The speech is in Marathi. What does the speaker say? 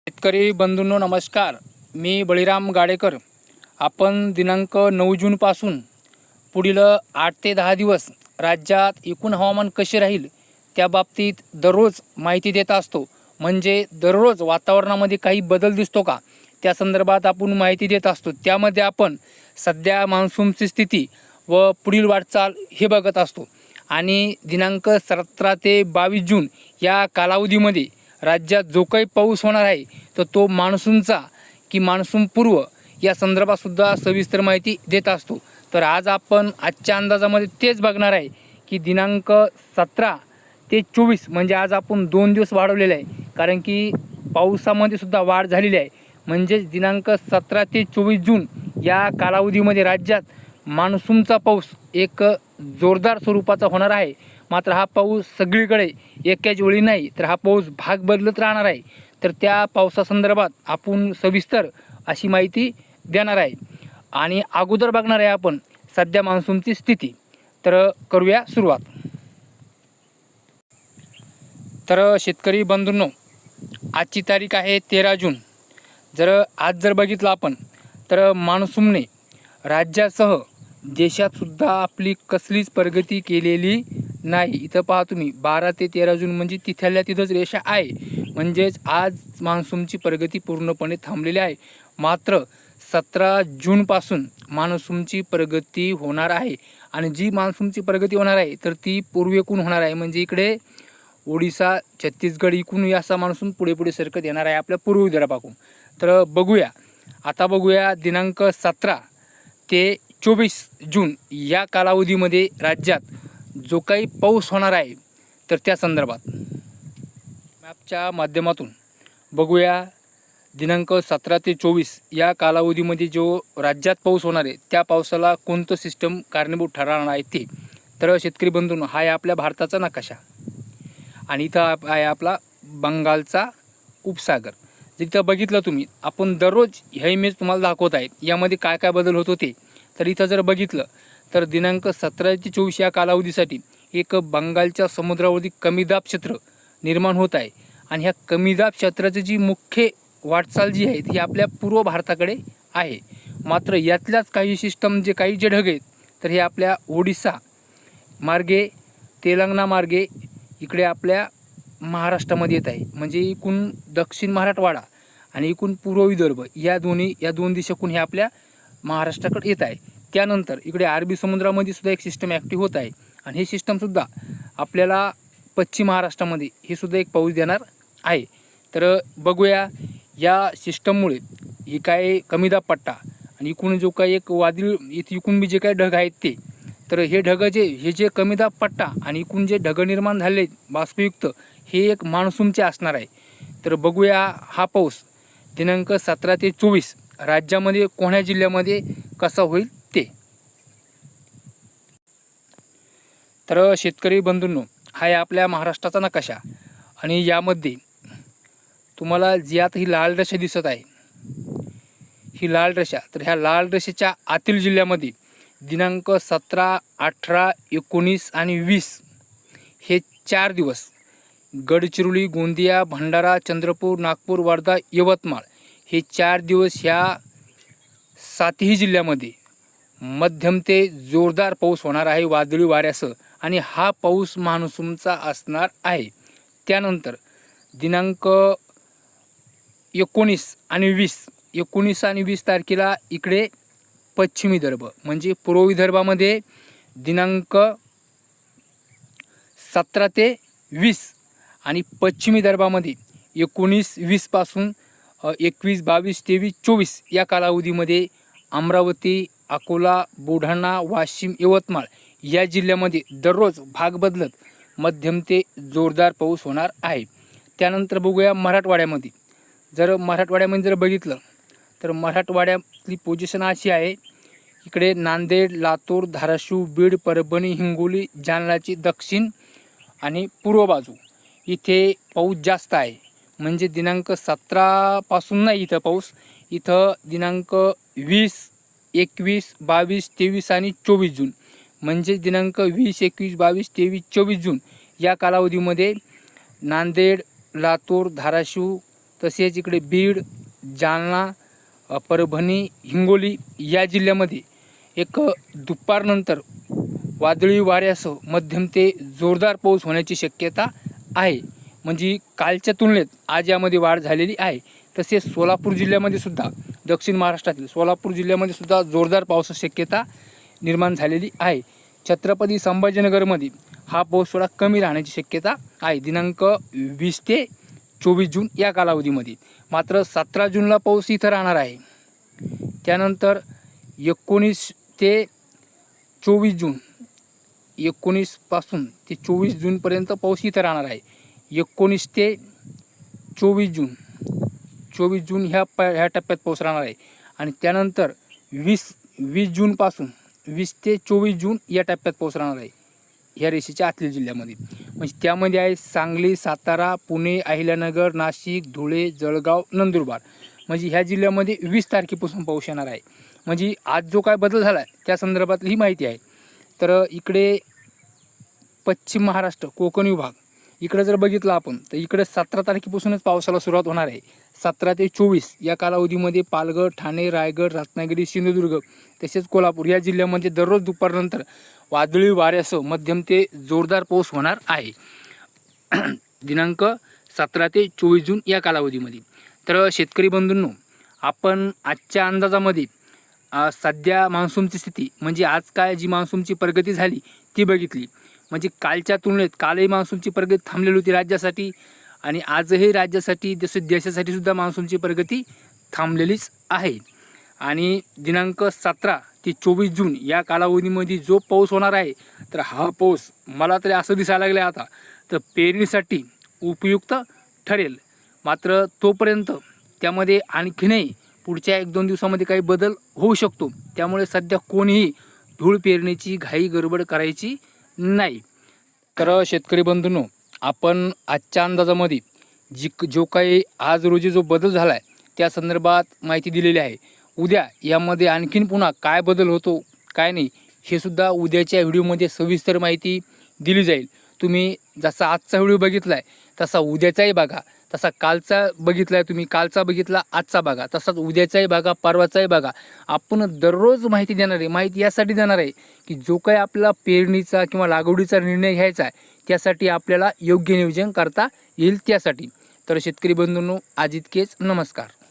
शेतकरी बंधूंनो नमस्कार. मी बळीराम गाडेकर. आपण दिनांक 9 जूनपासून पुढील 8 ते 10 दिवस राज्यात एकूण हवामान कसे राहील त्या बाबतीत दररोज माहिती देत असतो. म्हणजे दररोज वातावरणामध्ये काही बदल दिसतो का त्या संदर्भात आपण माहिती देत असतो. त्यामध्ये आपण सध्या मान्सूनची स्थिती व पुढील वाटचाल हे बघत असतो. आणि दिनांक 17 ते 22 जून या कालावधीमध्ये राज्यात जो काही पाऊस होणार आहे तर तो मान्सूनचा की मान्सून पूर्व या संदर्भात सुद्धा सविस्तर माहिती देत असतो. तर आज आपण आजच्या अंदाजामध्ये तेच बघणार आहे की दिनांक 17 ते 24 म्हणजे आज आपण 2 दिवस वाढवलेले आहे, कारण की पावसामध्ये सुद्धा वाढ झालेली आहे. म्हणजेच दिनांक 17 ते 24 जून या कालावधीमध्ये राज्यात मान्सूनचा पाऊस एक जोरदार स्वरूपाचा होणार आहे. मात्र हा पाऊस सगळीकडे एकाच वेळी नाही, तर हा पाऊस भाग बदलत राहणार आहे. तर त्या पावसासंदर्भात आपण सविस्तर अशी माहिती देणार आहे. आणि अगोदर बघणार आहे आपण सध्या मान्सूनची स्थिती. तर करूया सुरुवात. तर शेतकरी बंधूंनो, आजची तारीख आहे 13 जून. आज जर बघितलं आपण तर मान्सूनने राज्यासह देशातसुद्धा आपली कसलीच प्रगती केलेली नाही. इथं पहा तुम्ही 12 ते 13 जून म्हणजे तिथल्या तिथंच रेषा आहे. म्हणजेच आज मान्सूनची प्रगती पूर्णपणे थांबलेली आहे. मात्र 17 जूनपासून मान्सूनची प्रगती होणार आहे. आणि जी मान्सूनची प्रगती होणार आहे तर ती पूर्वेकडून होणार आहे. म्हणजे इकडे ओडिसा, छत्तीसगड इकडून असा मान्सून पुढे पुढे सरकत येणार आहे आपल्या पूर्व विदर्भाकडून. तर बघूया, आता बघूया दिनांक 17 ते 24 जून या कालावधीमध्ये राज्यात जो काही पाऊस होणार आहे तर त्या संदर्भात मॅपच्या माध्यमातून बघूया. दिनांक 17 ते 24 या कालावधीमध्ये जो राज्यात पाऊस होणार आहे त्या पावसाला कोणतं सिस्टम कारणीभूत ठरणार आहे ते. तर शेतकरी बंधूंनो, हा आहे आपल्या भारताचा नकाशा आणि इथं आहे आपला बंगालचा उपसागर. जिथं बघितलं तुम्ही, आपण दररोज ह्या इमेज तुम्हाला दाखवत आहे. यामध्ये काय काय बदल होत होते तर इथं जर बघितलं तर दिनांक 17 ते 24 या कालावधीसाठी एक बंगालच्या समुद्रावरती कमी दाब क्षेत्र निर्माण होत आहे. आणि ह्या कमी दाब क्षेत्राची जी मुख्य वाटचाल जी आहे ती आपल्या पूर्व भारताकडे आहे. मात्र यातल्याच काही सिस्टम काही जे ढग आहेत तर हे आपल्या ओडिसा मार्गे, तेलंगणा मार्गे इकडे आपल्या महाराष्ट्रामध्ये येत आहे. म्हणजे एकूण दक्षिण मराठवाडा आणि एकूण पूर्व विदर्भ या दोन दिशेकून हे आपल्या महाराष्ट्राकडे येत आहे. त्यानंतर इकडे अरबी समुद्रामध्ये सुद्धा एक सिस्टम ॲक्टिव्ह होत आहे. आणि हे सिस्टमसुद्धा आपल्याला पश्चिम महाराष्ट्रामध्ये हे सुद्धा एक पाऊस देणार आहे. तर बघूया या सिस्टममुळे ही काय कमी दाब पट्टा आणि एकूण जो काही एक वादळी एकूण बी जे काही ढग आहेत ते, तर हे ढग हे जे कमी दाब पट्टा आणि एकूण जे ढग निर्माण झाले बाष्पयुक्त हे एक मान्सूनचे असणार आहे. तर बघूया हा पाऊस दिनांक 17 ते 24 राज्यामध्ये कोण्या जिल्ह्यामध्ये कसा होईल ते. तर शेतकरी बंधूंनो, हा आहे आपल्या महाराष्ट्राचा नकाशा. आणि यामध्ये तुम्हाला जी आता ही लाल रेषा दिसत आहे, ही लाल रेषा, तर ह्या लाल रेषेच्या आतील जिल्ह्यामध्ये दिनांक 17, 18, 19 आणि 20 हे 4 दिवस गडचिरोली, गोंदिया, भंडारा, चंद्रपूर, नागपूर, वर्धा, यवतमाळ हे 4 दिवस ह्या 7ही जिल्ह्यामध्ये मध्यम ते जोरदार पाऊस होणार आहे वादळी वाऱ्यासह. आणि हा पाऊस मान्सूनचा असणार आहे. त्यानंतर दिनांक 19 आणि 20 तारखेला इकडे पश्चिम विदर्भ म्हणजे पूर्व विदर्भामध्ये दिनांक 17 ते 20 आणि पश्चिम विदर्भामध्ये 19-20 पासून 21, 22, 23, 24 या कालावधीमध्ये अमरावती, अकोला, बुलढाणा, वाशिम, यवतमाळ या जिल्ह्यामध्ये दररोज भाग बदलत मध्यम ते जोरदार पाऊस होणार आहे. त्यानंतर बघूया मराठवाड्यामध्ये. मराठवाड्यामध्ये जर बघितलं तर मराठवाड्यातली पोझिशन अशी आहे. इकडे नांदेड, लातूर, धाराशिव, बीड, परभणी, हिंगोली, जालन्याची दक्षिण आणि पूर्व बाजू इथे पाऊस जास्त आहे. म्हणजे दिनांक 17 पासून नाही इथं पाऊस, इथं दिनांक 20, 21, 22, 23 आणि 24 जून म्हणजे दिनांक 20, 21, 22, 23, 24 जून या कालावधीमध्ये नांदेड, लातूर, धाराशिव तसेच इकडे बीड, जालना, परभणी, हिंगोली या जिल्ह्यामध्ये एक दुपारनंतर वादळी वाऱ्यासह मध्यम ते जोरदार पाऊस होण्याची शक्यता आहे. म्हणजे कालच्या तुलनेत आज यामध्ये वाढ झालेली आहे. तसेच सोलापूर जिल्ह्यामध्ये सुद्धा, दक्षिण महाराष्ट्रातील सोलापूर जिल्ह्यामध्ये सुद्धा जोरदार पावसाची शक्यता निर्माण झालेली आहे. छत्रपती संभाजीनगरमध्ये हा पाऊस थोडा कमी राहण्याची शक्यता आहे दिनांक 20 ते 24 जून या कालावधीमध्ये. मात्र 17 जूनला पाऊस इथं राहणार आहे. त्यानंतर 19 ते 24 जून, 19 पासून ते 24 जूनपर्यंत पाऊस इथं राहणार आहे. 19 ते 24 जून ह्या टप्प्यात पाऊस राहणार आहे. आणि त्यानंतर 20 जूनपासून 20 ते 24 जून या टप्प्यात पाऊस राहणार आहे ह्या रेषेच्या आतल्या जिल्ह्यामध्ये. म्हणजे त्यामध्ये आहे सांगली, सातारा, पुणे, अहिल्यानगर, नाशिक, धुळे, जळगाव, नंदुरबार. म्हणजे ह्या जिल्ह्यामध्ये 20 तारखेपासून पाऊस येणार आहे. म्हणजे आज जो काय बदल झाला आहे त्या संदर्भातली ही माहिती आहे. तर इकडे पश्चिम महाराष्ट्र, कोकण विभाग इकडे जर बघितलं आपण तर इकडे 17 तारखेपासूनच पावसाला सुरुवात होणार आहे. 17 ते 24 या कालावधीमध्ये पालघर, ठाणे, रायगड, रत्नागिरी, सिंधुदुर्ग तसेच कोल्हापूर या जिल्ह्यामध्ये दररोज दुपारनंतर वादळी वाऱ्यासह मध्यम ते जोरदार पाऊस होणार आहे दिनांक 17 ते 24 जून या कालावधीमध्ये. तर शेतकरी बंधूंनो, आपण आजच्या अंदाजामध्ये सध्या मान्सूनची स्थिती म्हणजे आज काय जी मान्सूनची प्रगती झाली ती बघितली. म्हणजे कालच्या तुलनेत कालही मान्सूनची प्रगती थांबलेली होती राज्यासाठी आणि आजही राज्यासाठी देशासाठी सुद्धा मान्सूनची प्रगती थांबलेलीच आहे. आणि दिनांक 17 ते 24 जून या कालावधीमध्ये जो पाऊस होणार आहे तर हा पाऊस मला तरी असं दिसायला लागलं आता तर पेरणीसाठी उपयुक्त ठरेल. मात्र तोपर्यंत त्यामध्ये आणखीनही पुढच्या 1-2 दिवसामध्ये काही बदल होऊ शकतो. त्यामुळे सध्या कोणीही धूळ पेरणीची घाई गडबड करायची नाही. तर शेतकरी बंधूंनो, आपण आजच्या अंदाजामध्ये जो काही आज रोजी जो बदल झाला आहे त्या संदर्भात माहिती दिलेली आहे. उद्या यामध्ये आणखीन पुन्हा काय बदल होतो काय नाही हे सुद्धा उद्याच्या व्हिडिओमध्ये सविस्तर माहिती दिली जाईल. तुम्ही जसा आजचा व्हिडिओ बघितला आहे तसा उद्याचाही बघा, तसा कालचा बघितला आहे तुम्ही कालचा बघितला आजचा बघा, तसाच उद्याचाही बघा, परवाचाही बघा. आपण दररोज माहिती देणार आहे. माहिती यासाठी देणार आहे की जो काही आपल्याला पेरणीचा किंवा लागवडीचा निर्णय घ्यायचा आहे त्यासाठी आपल्याला योग्य नियोजन करता येईल त्यासाठी. तर शेतकरी बंधूंनो, आज इतकेच. नमस्कार.